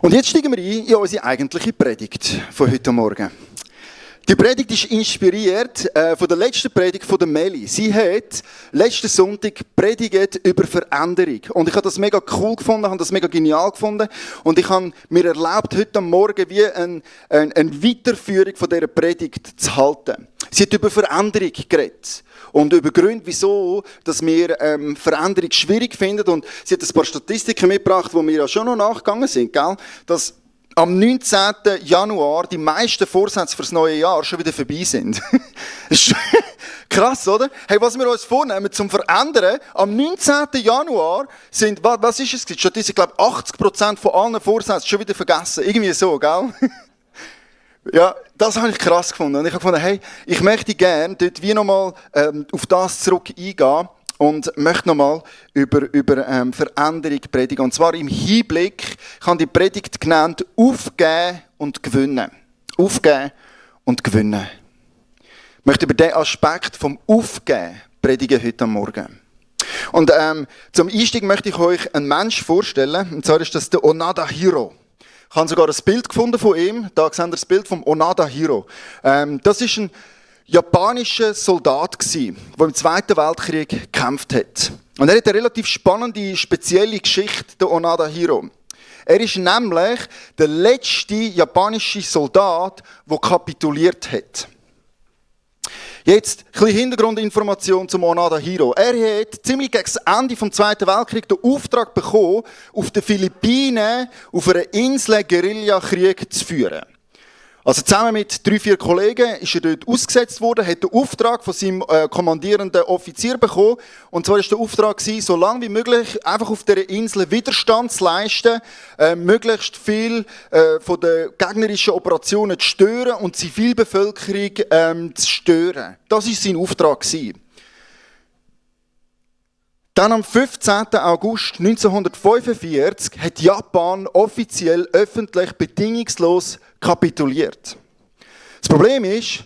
Und jetzt steigen wir ein in unsere eigentliche Predigt von heute Morgen. Die Predigt ist inspiriert von der letzten Predigt von der Meli. Sie hat letzten Sonntag predigt über Veränderung. Und ich habe das mega cool gefunden, habe das mega genial gefunden. Und ich habe mir erlaubt, heute Morgen wie eine Weiterführung von dieser Predigt zu halten. Sie hat über Veränderung geredet. Und über Gründe, wieso dass wir Veränderung schwierig finden. Und sie hat ein paar Statistiken mitgebracht, wo wir ja schon noch nachgegangen sind, gell? Dass am 19. Januar die meisten Vorsätze fürs neue Jahr schon wieder vorbei sind. Krass, oder? Hey, was wir uns vornehmen zum Verändern, am 19. Januar sind, was ist es? Stattdessen, ich glaube, 80% von allen Vorsätzen schon wieder vergessen. Irgendwie so, gell? Ja, das habe ich krass gefunden. Und ich habe gefunden, hey, ich möchte gerne dort wie nochmal auf das zurück eingehen und möchte nochmal über Veränderung predigen. Und zwar im Hinblick, ich habe die Predigt genannt, Aufgeben und Gewinnen. Aufgeben und Gewinnen. Ich möchte über den Aspekt vom Aufgeben predigen heute Morgen. Und zum Einstieg möchte ich euch einen Menschen vorstellen. Und zwar ist das der Onoda Hiro. Ich habe sogar ein Bild gefunden von ihm. Da seht ihr das Bild vom Onoda Hiro. Das ist ein japanischer Soldat gsi, der im Zweiten Weltkrieg gekämpft hat. Und er hat eine relativ spannende, spezielle Geschichte, der Onoda Hiro. Er ist nämlich der letzte japanische Soldat, der kapituliert hat. Jetzt ein bisschen Hintergrundinformation zum Onoda Hiro. Er hat ziemlich gegen das Ende des Zweiten Weltkriegs den Auftrag bekommen, auf den Philippinen auf einer Insel Guerillakrieg zu führen. Also zusammen mit 3-4 Kollegen ist er dort ausgesetzt worden, hat den Auftrag von seinem kommandierenden Offizier bekommen. Und zwar war der Auftrag, so lange wie möglich einfach auf dieser Insel Widerstand zu leisten, möglichst viel von den gegnerischen Operationen zu stören und die Zivilbevölkerung zu stören. Das war sein Auftrag. Dann am 15. August 1945 hat Japan offiziell öffentlich bedingungslos kapituliert. Das Problem ist,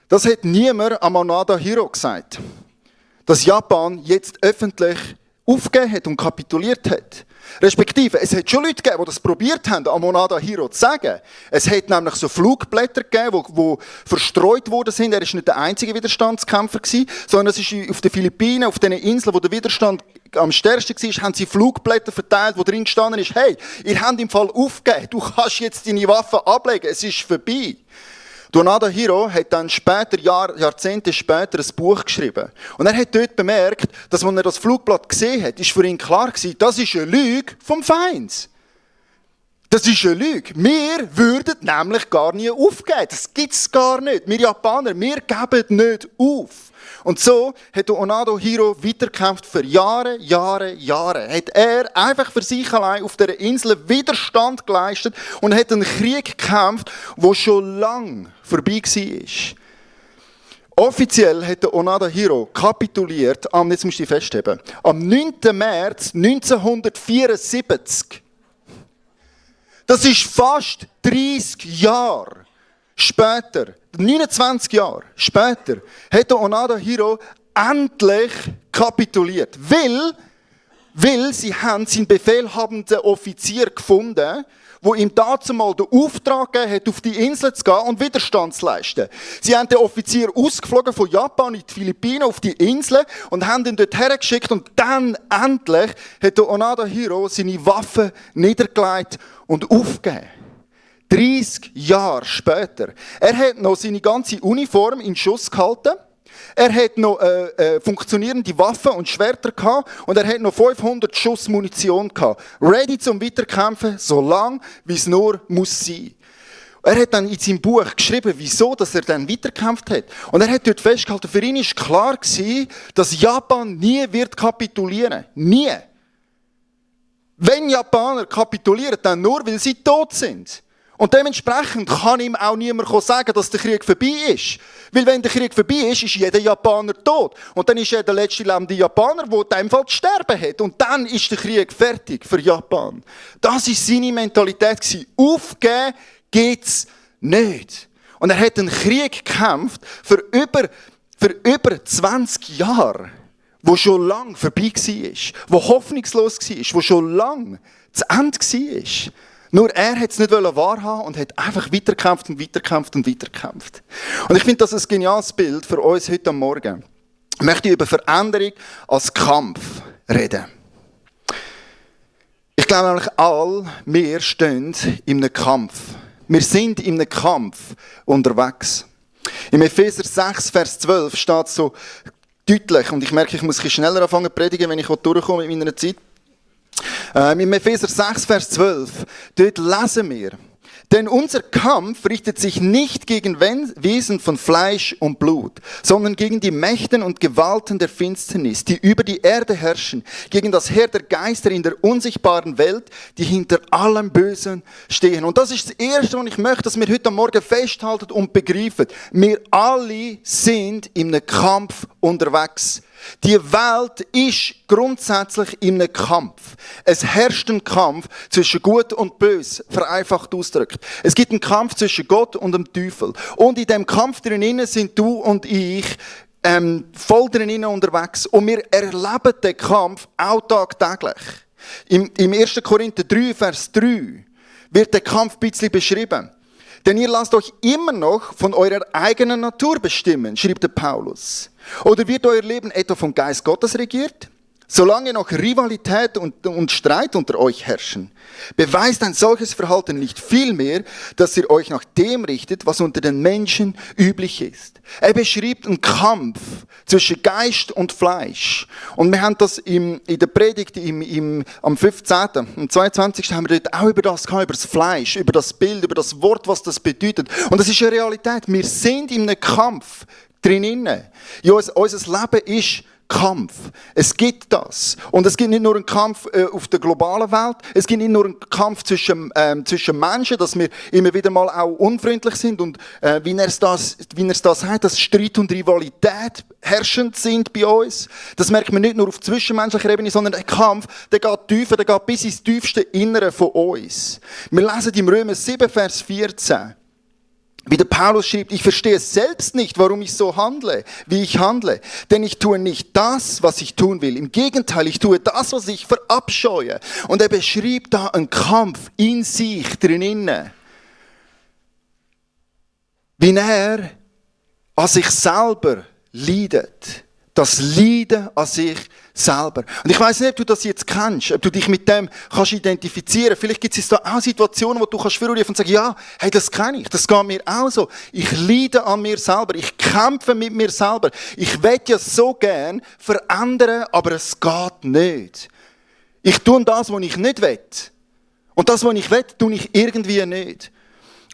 das hat niemand am Onoda Hiro gesagt, dass Japan jetzt öffentlich aufgegeben hat und kapituliert hat. Respektive, es hat schon Leute gegeben, die das probiert haben, am Onoda Hiro zu sagen. Es hat nämlich so Flugblätter gegeben, die verstreut worden sind. Er war nicht der einzige Widerstandskämpfer, sondern es ist auf den Philippinen, auf den Inseln, wo der Widerstand am stärksten war, haben sie Flugblätter verteilt, wo drin gestanden ist, hey, ihr habt im Fall aufgegeben, du kannst jetzt deine Waffen ablegen, es ist vorbei. Onoda Hiro hat dann später, Jahrzehnte später, ein Buch geschrieben. Und er hat dort bemerkt, dass, als er das Flugblatt gesehen hat, ist für ihn klar gewesen, das ist eine Lüge vom Feind. Das ist eine Lüge. Wir würden nämlich gar nie aufgeben. Das gibt es gar nicht. Wir Japaner, wir geben nicht auf. Und so hat Onoda Hiro weitergekämpft für Jahre. Hat er einfach für sich allein auf dieser Insel Widerstand geleistet und hat einen Krieg gekämpft, der schon lange vorbei war. Offiziell hat Onoda Hiro kapituliert, jetzt musst du dich festheben, am 9. März 1974. Das ist fast 30 Jahre später, 29 Jahre später, hat Onoda Hiro endlich kapituliert. Weil sie haben seinen befehlhabenden Offizier gefunden, wo ihm dazu mal den Auftrag gegeben hat, auf die Insel zu gehen und Widerstand zu leisten. Sie haben den Offizier ausgeflogen von Japan in die Philippinen auf die Insel und haben ihn dort hergeschickt. Und dann endlich hat Onoda Hiro seine Waffen niedergelegt und aufgegeben. 30 Jahre später. Er hat noch seine ganze Uniform in Schuss gehalten. Er hat noch funktionierende Waffen und Schwerter gehabt und er hat noch 500 Schuss Munition gehabt. Ready zum Weiterkämpfen, so lang wie es nur muss sein. Er hat dann in seinem Buch geschrieben, wieso dass er dann weitergekämpft hat. Und er hat dort festgehalten, für ihn ist klar gewesen, dass Japan nie wird kapitulieren. Nie. Wenn Japaner kapitulieren, dann nur, weil sie tot sind. Und dementsprechend kann ihm auch niemand sagen, dass der Krieg vorbei ist. Weil wenn der Krieg vorbei ist jeder Japaner tot. Und dann ist er der letzte lebende Japaner, der in dem Fall zu sterben hat. Und dann ist der Krieg fertig für Japan. Das war seine Mentalität. Aufgeben geht's nicht. Und er hat einen Krieg gekämpft für über 20 Jahre, wo schon lange vorbei war, wo hoffnungslos war, wo schon lange zu Ende war. Nur er hat es nicht wahrhaben und hat einfach weitergekämpft und weitergekämpft und weitergekämpft. Und ich finde das ein geniales Bild für uns heute Morgen. Ich möchte über Veränderung als Kampf reden. Ich glaube nämlich, wir stehen in einem Kampf. Wir sind in einem Kampf unterwegs. Im Epheser 6, Vers 12 steht so deutlich, und ich merke, ich muss ein bisschen schneller anfangen zu predigen, wenn ich durchkomme mit meiner Zeit. Im Epheser 6, Vers 12, dort lesen wir: Denn unser Kampf richtet sich nicht gegen Wesen von Fleisch und Blut, sondern gegen die Mächten und Gewalten der Finsternis, die über die Erde herrschen, gegen das Heer der Geister in der unsichtbaren Welt, die hinter allem Bösen stehen. Und das ist das Erste, was ich möchte, dass wir heute Morgen festhalten und begreifen. Wir alle sind in einem Kampf unterwegs. Die Welt ist grundsätzlich in einem Kampf. Es herrscht ein Kampf zwischen Gut und Böse, vereinfacht ausgedrückt. Es gibt einen Kampf zwischen Gott und dem Teufel. Und in diesem Kampf drinnen sind du und ich voll drinnen unterwegs. Und wir erleben den Kampf auch tagtäglich. Im 1. Korinther 3, Vers 3 wird der Kampf ein bisschen beschrieben. Denn ihr lasst euch immer noch von eurer eigenen Natur bestimmen, schreibt der Paulus. Oder wird euer Leben etwa vom Geist Gottes regiert? Solange noch Rivalität und Streit unter euch herrschen, beweist ein solches Verhalten nicht vielmehr, dass ihr euch nach dem richtet, was unter den Menschen üblich ist. Er beschreibt einen Kampf zwischen Geist und Fleisch. Und wir haben das in der Predigt am 15., am 22. haben wir dort auch über das gehabt, über das Fleisch, über das Bild, über das Wort, was das bedeutet. Und das ist eine Realität. Wir sind in einem Kampf drinnen. Ja, unser Leben ist Kampf. Es gibt das. Und es gibt nicht nur einen Kampf auf der globalen Welt, es gibt nicht nur einen Kampf zwischen Menschen, dass wir immer wieder mal auch unfreundlich sind und wie er es da sagt, dass Streit und Rivalität herrschend sind bei uns. Das merkt man nicht nur auf zwischenmenschlicher Ebene, sondern der Kampf, der geht tiefer, der geht bis ins tiefste Innere von uns. Wir lesen im Römer 7, Vers 14. Wie der Paulus schreibt: Ich verstehe selbst nicht, warum ich so handle, wie ich handle. Denn ich tue nicht das, was ich tun will. Im Gegenteil, ich tue das, was ich verabscheue. Und er beschreibt da einen Kampf in sich drinnen. Wie er an sich selber leidet. Das Leiden an sich selber. Und ich weiss nicht, ob du das jetzt kennst, ob du dich mit dem kannst identifizieren. Vielleicht gibt es da auch Situationen, wo du kannst vorrufen und sagen: Ja, hey, das kenne ich, das geht mir auch so. Ich leide an mir selber, ich kämpfe mit mir selber. Ich will ja so gern verändern, aber es geht nicht. Ich tue das, was ich nicht will. Und das, was ich will, tue ich irgendwie nicht.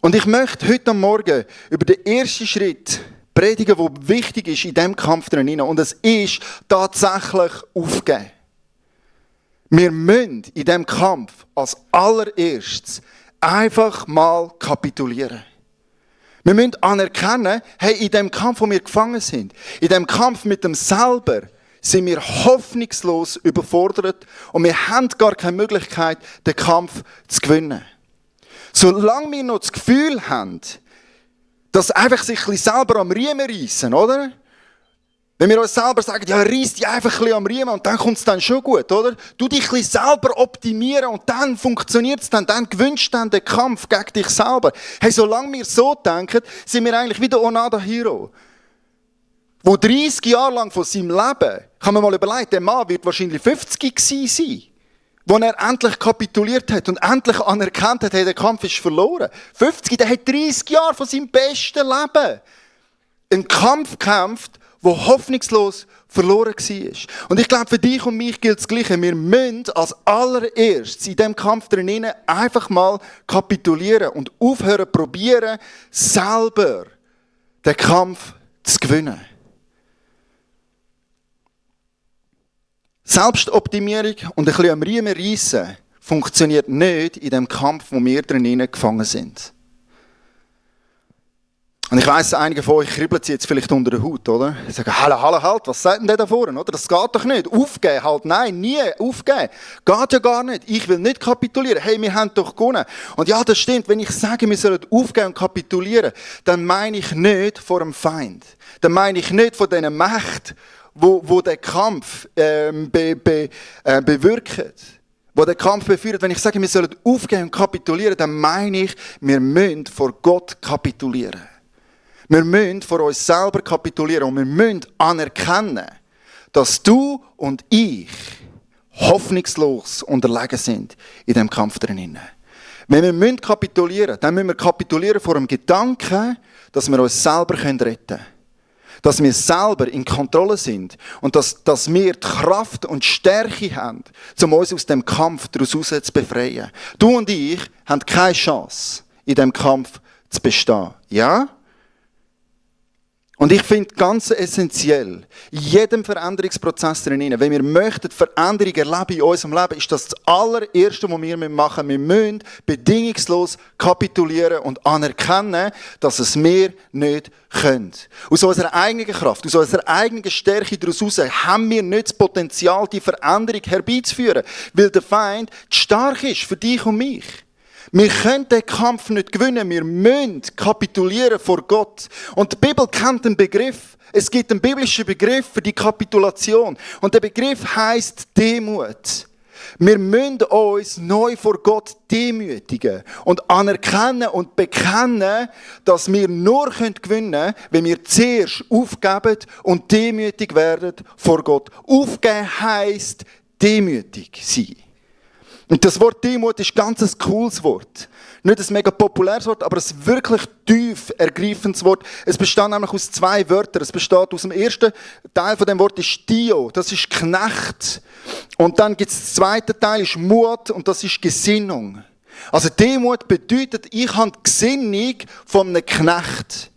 Und ich möchte heute Morgen über den ersten Schritt predigen, der wichtig ist in diesem Kampf drin. Und es ist tatsächlich aufgeben. Wir müssen in diesem Kampf als allererstes einfach mal kapitulieren. Wir müssen anerkennen, hey, in dem Kampf, wo wir gefangen sind, in dem Kampf mit dem selber, sind wir hoffnungslos überfordert und wir haben gar keine Möglichkeit, den Kampf zu gewinnen. Solange wir noch das Gefühl haben, dass einfach sich ein bisschen selber am Riemen reissen, oder? Wenn wir uns selber sagen: Ja, reiss dich einfach ein bisschen am Riemen und dann kommt es dann schon gut, oder? Du dich ein bisschen selber optimieren und dann funktioniert es dann gewinnst du dann den Kampf gegen dich selber. Hey, solange wir so denken, sind wir eigentlich wie der Onada Hiro, wo 30 Jahre lang von seinem Leben, kann man mal überlegen, der Mann wird wahrscheinlich 50 gewesen sein, wo er endlich kapituliert hat und endlich anerkannt hat, hey, der Kampf ist verloren. 50, der hat 30 Jahre von seinem besten Leben einen Kampf gekämpft, der hoffnungslos verloren war. Und ich glaube, für dich und mich gilt das Gleiche. Wir müssen als allererstes in diesem Kampf drinnen einfach mal kapitulieren und aufhören, probieren, selber den Kampf zu gewinnen. Selbstoptimierung und ein bisschen am Riemen reissen funktioniert nicht in dem Kampf, wo wir drinnen gefangen sind. Und ich weiss, einige von euch kribbeln sie jetzt vielleicht unter der Haut, oder? Sie sagen: Halt, was sagt denn der da vorne, oder? Das geht doch nicht. Aufgeben, halt, nein, nie aufgeben. Geht ja gar nicht. Ich will nicht kapitulieren. Hey, wir haben doch gewonnen. Und ja, das stimmt. Wenn ich sage, wir sollen aufgeben und kapitulieren, dann meine ich nicht vor dem Feind. Dann meine ich nicht von diesen Mächten, wo der Kampf bewirkt. die den Kampf beführen. Wenn ich sage, wir sollen aufgeben und kapitulieren, dann meine ich, wir müssen vor Gott kapitulieren. Wir müssen vor uns selber kapitulieren und wir müssen anerkennen, dass du und ich hoffnungslos unterlegen sind in diesem Kampf drinnen. Wenn wir kapitulieren müssen, dann müssen wir kapitulieren vor dem Gedanken, dass wir uns selber retten können. Dass wir selber in Kontrolle sind und dass wir die Kraft und Stärke haben, um uns aus dem Kampf daraus zu befreien. Du und ich haben keine Chance, in diesem Kampf zu bestehen. Ja? Und ich finde ganz essentiell, in jedem Veränderungsprozess drin, wenn wir möchten, Veränderung erleben in unserem Leben, ist das allererste, was wir machen müssen. Wir müssen bedingungslos kapitulieren und anerkennen, dass es wir nicht können. Aus unserer eigenen Kraft, aus unserer eigenen Stärke daraus haben wir nicht das Potenzial, die Veränderung herbeizuführen, weil der Feind stark ist für dich und mich. Wir können den Kampf nicht gewinnen, wir müssen kapitulieren vor Gott. Und die Bibel kennt einen Begriff. Es gibt einen biblischen Begriff für die Kapitulation. Und der Begriff heisst Demut. Wir müssen uns neu vor Gott demütigen und anerkennen und bekennen, dass wir nur gewinnen können, wenn wir zuerst aufgeben und demütig werden vor Gott. Aufgeben heisst demütig sein. Und das Wort Demut ist ganz ein cooles Wort. Nicht ein mega populäres Wort, aber ein wirklich tief ergreifendes Wort. Es besteht nämlich aus 2 Wörtern. Es besteht aus dem ersten Teil von dem Wort ist Dio, das ist Knecht. Und dann gibt es den zweiten Teil, ist Mut und das ist Gesinnung. Also Demut bedeutet, ich habe die Gesinnung von einem Knecht.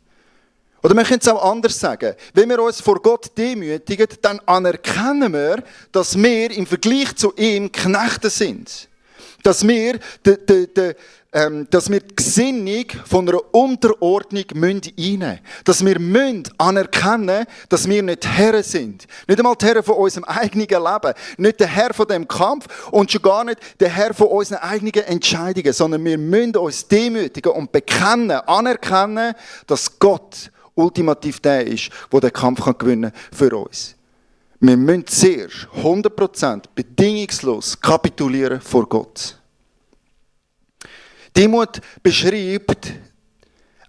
Oder man könnte es auch anders sagen. Wenn wir uns vor Gott demütigen, dann anerkennen wir, dass wir im Vergleich zu ihm Knechte sind. Dass wir die Gesinnung von einer Unterordnung einnehmen müssen. Dass wir anerkennen müssen, dass wir nicht Herren sind. Nicht einmal die Herren von unserem eigenen Leben. Nicht der Herr von dem Kampf und schon gar nicht der Herr von unseren eigenen Entscheidungen. Sondern wir müssen uns demütigen und bekennen, anerkennen, dass Gott ultimativ der ist, der den Kampf gewinnen kann für uns. Wir müssen zuerst 100% bedingungslos kapitulieren vor Gott. Demut beschreibt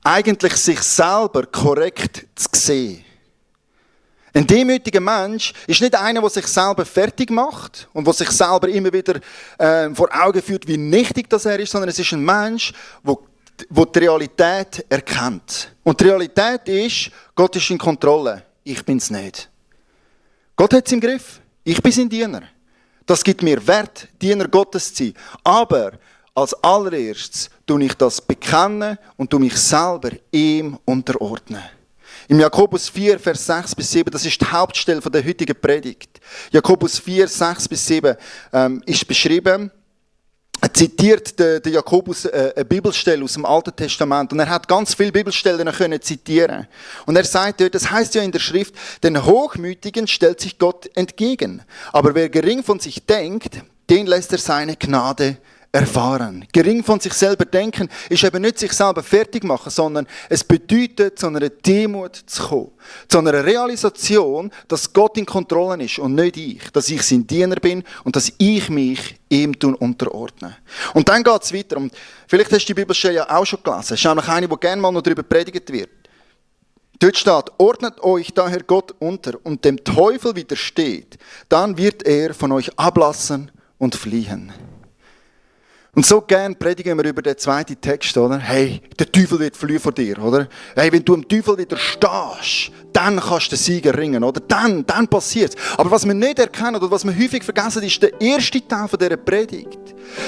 eigentlich sich selber korrekt zu sehen. Ein demütiger Mensch ist nicht einer, der sich selber fertig macht und der sich selber immer wieder vor Augen führt, wie nichtig das er ist, sondern es ist ein Mensch, der die Realität erkennt. Und die Realität ist, Gott ist in Kontrolle. Ich bin es nicht. Gott hat es im Griff. Ich bin sein Diener. Das gibt mir Wert, Diener Gottes zu sein. Aber als allererstes tue ich das bekennen und tue mich selber ihm unterordnen. Im Jakobus 4, Vers 6 bis 7, das ist die Hauptstelle der heutigen Predigt. Jakobus 4, 6 bis 7 ist beschrieben, zitiert der Jakobus eine Bibelstelle aus dem Alten Testament und er hat ganz viele Bibelstellen können zitieren. Und er sagt dort, das heißt ja in der Schrift, den Hochmütigen stellt sich Gott entgegen. Aber wer gering von sich denkt, den lässt er seine Gnade erfahren. Gering von sich selber denken ist eben nicht sich selber fertig machen, sondern es bedeutet, zu einer Demut zu kommen. Zu einer Realisation, dass Gott in Kontrolle ist und nicht ich. Dass ich sein Diener bin und dass ich mich ihm unterordne. Und dann geht es weiter. Und vielleicht hast du die Bibelstelle ja auch schon gelesen. Es ist auch noch eine, die gerne mal noch darüber predigt wird. Dort steht, ordnet euch daher Gott unter und dem Teufel widersteht. Dann wird er von euch ablassen und fliehen. Und so gern predigen wir über den zweiten Text, oder? Hey, der Teufel wird fliehen vor dir, oder? Hey, wenn du dem Teufel widerstehst, dann kannst du den Sieger ringen, oder? Dann passiert's. Aber was wir nicht erkennen oder was wir häufig vergessen, ist der erste Teil von dieser Predigt.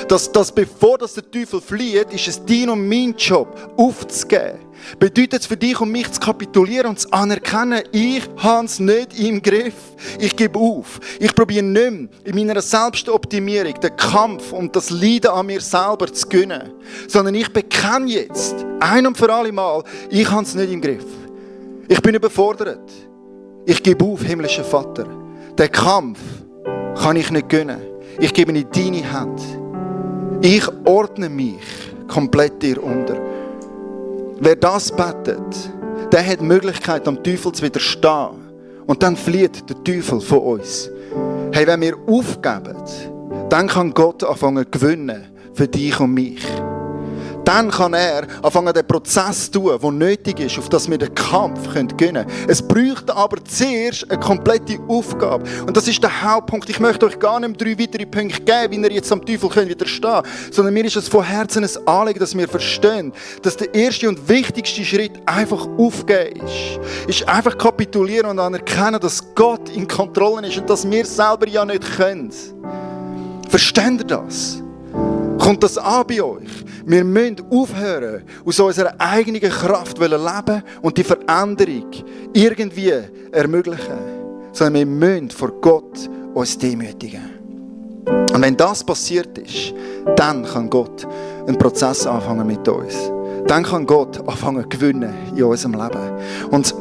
Dass bevor der Teufel flieht, ist es dein und mein Job, aufzugeben. Bedeutet es für dich und mich zu kapitulieren und zu anerkennen, ich habe es nicht im Griff. Ich gebe auf. Ich probiere nicht mehr in meiner Selbstoptimierung den Kampf und das Leiden an mir selber zu gewinnen. Sondern ich bekenne jetzt, ein und für alle Mal, ich habe es nicht im Griff. Ich bin überfordert. Ich gebe auf, himmlischer Vater. Den Kampf kann ich nicht gewinnen. Ich gebe ihn in deine Hand. Ich ordne mich komplett dir unter. Wer das betet, der hat die Möglichkeit, dem Teufel zu widerstehen. Und dann flieht der Teufel von uns. Hey, wenn wir aufgeben, dann kann Gott anfangen zu gewinnen für dich und mich. Dann kann er anfangen, den Prozess zu tun, der nötig ist, auf das wir den Kampf gewinnen können. Es bräuchte aber zuerst eine komplette Aufgabe. Und das ist der Hauptpunkt. Ich möchte euch gar nicht 3 weitere Punkte geben, wie ihr jetzt am Teufel widerstehen könnt, sondern mir ist es von Herzen ein Anliegen, dass wir verstehen, dass der erste und wichtigste Schritt einfach aufgeben ist. Ist einfach kapitulieren und anerkennen, dass Gott in Kontrolle ist und dass wir selber ja nicht können. Versteht ihr das? Kommt das an bei euch? Wir müssen aufhören, aus unserer eigenen Kraft leben und die Veränderung irgendwie ermöglichen. Sondern wir müssen vor Gott uns demütigen. Und wenn das passiert ist, dann kann Gott einen Prozess anfangen mit uns. Dann kann Gott anfangen zu gewinnen in unserem Leben. Und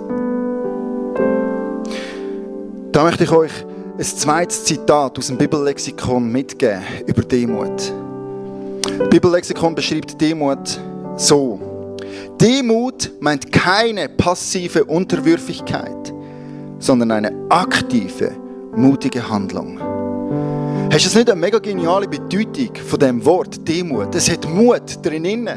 da möchte ich euch ein zweites Zitat aus dem Bibellexikon mitgeben über Demut. Das Bibellexikon beschreibt Demut so: Demut meint keine passive Unterwürfigkeit, sondern eine aktive, mutige Handlung. Hast du nicht eine mega geniale Bedeutung von dem Wort Demut? Es hat Mut drin.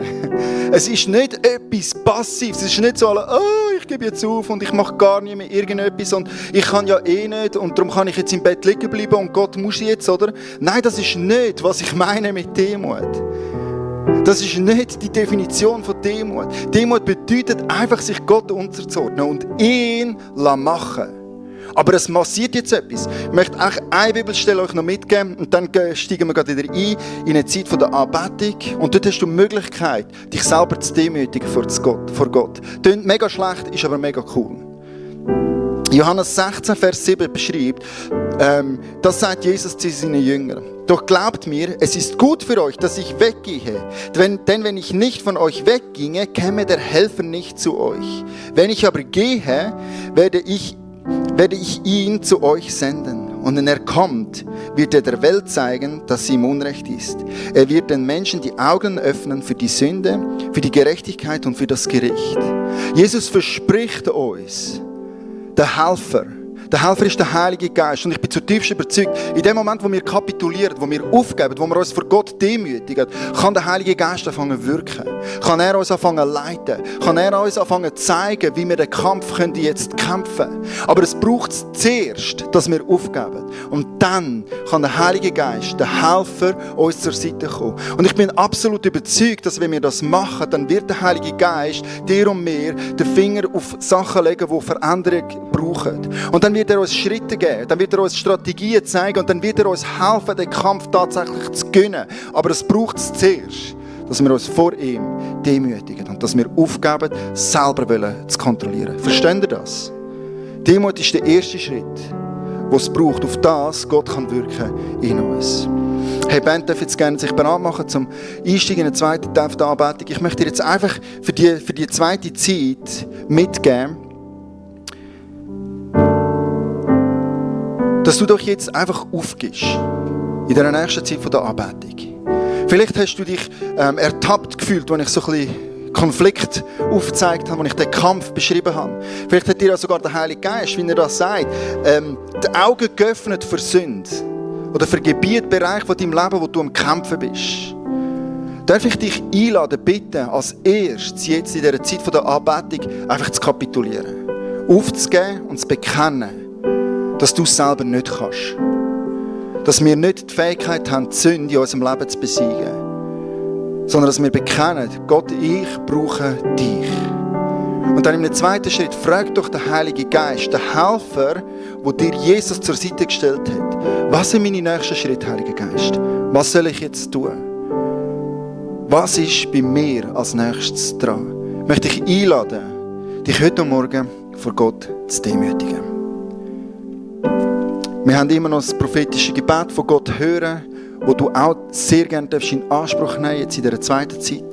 Es ist nicht etwas Passives. Es ist nicht so, oh, ich gebe jetzt auf und ich mache gar nicht mehr irgendetwas und ich kann ja eh nicht und darum kann ich jetzt im Bett liegen bleiben und Gott muss jetzt, oder? Nein, das ist nicht, was ich meine mit Demut. Das ist nicht die Definition von Demut. Demut bedeutet einfach, sich Gott unterzuordnen und ihn machen. Aber es passiert jetzt etwas. Ich möchte euch eine Bibelstelle euch noch mitgeben und dann steigen wir gerade wieder ein in eine Zeit der Anbetung. Und dort hast du die Möglichkeit, dich selber zu demütigen vor Gott. Klingt mega schlecht, ist aber mega cool. Johannes 16, Vers 7 beschreibt, das sagt Jesus zu seinen Jüngern. Doch glaubt mir, es ist gut für euch, dass ich weggehe. Denn wenn ich nicht von euch wegginge, käme der Helfer nicht zu euch. Wenn ich aber gehe, werde ich ihn zu euch senden. Und wenn er kommt, wird er der Welt zeigen, dass sie im Unrecht ist. Er wird den Menschen die Augen öffnen für die Sünde, für die Gerechtigkeit und für das Gericht. Jesus verspricht uns, der Helfer. Der Helfer ist der Heilige Geist. Und ich bin zutiefst überzeugt, in dem Moment, wo wir kapitulieren, wo wir aufgeben, wo wir uns vor Gott demütigen, kann der Heilige Geist anfangen zu wirken. Kann er uns anfangen zu leiten. Kann er uns anfangen zu zeigen, wie wir den Kampf jetzt kämpfen können. Aber es braucht zuerst, dass wir aufgeben. Und dann kann der Heilige Geist, der Helfer, uns zur Seite kommen. Und ich bin absolut überzeugt, dass wenn wir das machen, dann wird der Heilige Geist dir und mir den Finger auf Sachen legen, die Veränderung brauchen. Und dann wird er uns Schritte geben, dann wird er uns Strategien zeigen und dann wird er uns helfen, den Kampf tatsächlich zu gewinnen. Aber es braucht es zuerst, dass wir uns vor ihm demütigen und dass wir aufgeben, selber zu kontrollieren. Versteht ihr das? Demut ist der erste Schritt, den es braucht, auf das Gott kann wirken in uns. Hey, Band darf jetzt gerne sich bereit machen zum Einsteigen in den zweiten Teil der Anbetung. Ich möchte dir jetzt einfach für die zweite Zeit mitgeben, dass du doch jetzt einfach aufgibst in der nächsten Zeit der Anbetung. Vielleicht hast du dich ertappt gefühlt, als ich so ein bisschen Konflikt aufgezeigt habe, als ich den Kampf beschrieben habe. Vielleicht hat dir sogar der Heilige Geist, wie er das sagt, die Augen geöffnet für Sünde oder für Gebietbereiche von deinem Leben, wo du am Kämpfen bist. Darf ich dich einladen, bitten, als erstes jetzt in dieser Zeit der Anbetung einfach zu kapitulieren, aufzugeben und zu bekennen, dass du es selber nicht kannst. Dass wir nicht die Fähigkeit haben, die Sünde in unserem Leben zu besiegen. Sondern dass wir bekennen, Gott, ich brauche dich. Und dann im zweiten Schritt, frag doch den Heiligen Geist, den Helfer, der dir Jesus zur Seite gestellt hat. Was sind meine nächsten Schritte, Heiliger Geist? Was soll ich jetzt tun? Was ist bei mir als nächstes dran? Ich möchte dich einladen, dich heute Morgen vor Gott zu demütigen. Wir haben immer noch das prophetische Gebet von Gott hören, wo du auch sehr gerne in Anspruch nehmen darfst, jetzt in dieser zweiten Zeit.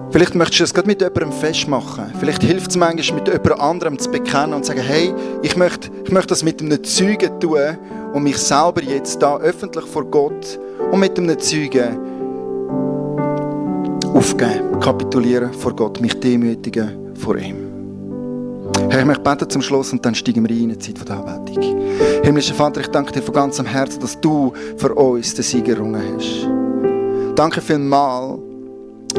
Vielleicht möchtest du es gerade mit jemandem festmachen. Vielleicht hilft es manchmal, mit jemand anderem zu bekennen und zu sagen, hey, ich möchte das mit einem Zeugen tun und mich selber jetzt da öffentlich vor Gott und mit einem Zeugen aufgeben, kapitulieren vor Gott, mich demütigen vor ihm. Herr, ich möchte beten zum Schluss und dann steigen wir ein in die Zeit der Anbetung. Himmlischer Vater, ich danke dir von ganzem Herzen, dass du für uns den Sieg errungen hast. Danke vielmals,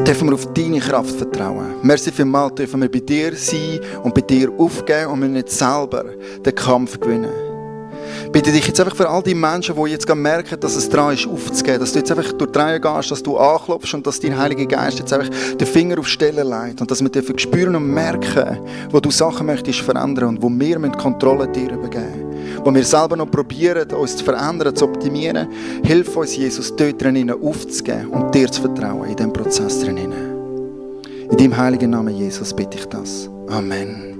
dürfen wir auf deine Kraft vertrauen. Merci vielmals, dürfen wir bei dir sein und bei dir aufgeben und wir nicht selber den Kampf gewinnen. Ich bitte dich jetzt einfach für all die Menschen, die jetzt merken, dass es dran ist, aufzugeben, dass du jetzt einfach durch die Reihe gehst, dass du anklopfst und dass dein Heiliger Geist jetzt einfach den Finger auf Stellen legt und dass wir dürfen spüren und merken, wo du Sachen möchtest verändern und wo wir mit Kontrolle dir übergeben. Wo wir selber noch probieren, uns zu verändern, zu optimieren. Hilf uns, Jesus, dort drinnen aufzugeben und dir zu vertrauen in diesem Prozess drinnen. In deinem heiligen Namen, Jesus, bitte ich das. Amen.